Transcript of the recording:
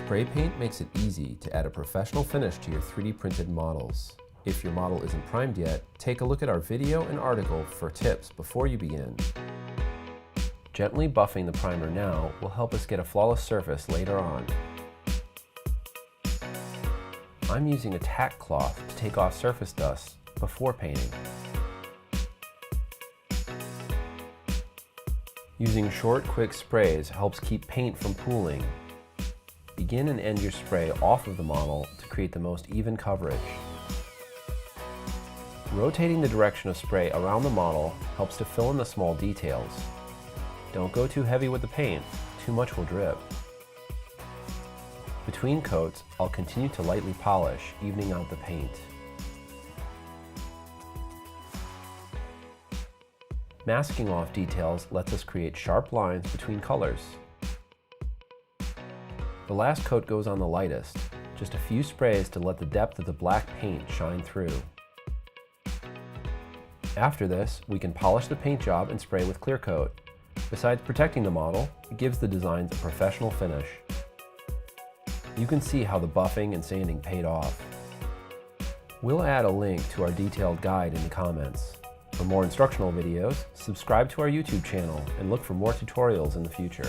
Spray paint makes it easy to add a professional finish to your 3D printed models. If your model isn't primed yet, take a look at our video and article for tips before you begin. Gently buffing the primer now will help us get a flawless surface later on. I'm using a tack cloth to take off surface dust before painting. Using short, quick sprays helps keep paint from pooling. Begin and end your spray off of the model to create the most even coverage. Rotating the direction of spray around the model helps to fill in the small details. Don't go too heavy with the paint, too much will drip. Between coats, I'll continue to lightly polish, evening out the paint. Masking off details lets us create sharp lines between colors. The last coat goes on the lightest, just a few sprays to let the depth of the black paint shine through. After this, we can polish the paint job and spray with clear coat. Besides protecting the model, it gives the designs a professional finish. You can see how the buffing and sanding paid off. We'll add a link to our detailed guide in the comments. For more instructional videos, subscribe to our YouTube channel and look for more tutorials in the future.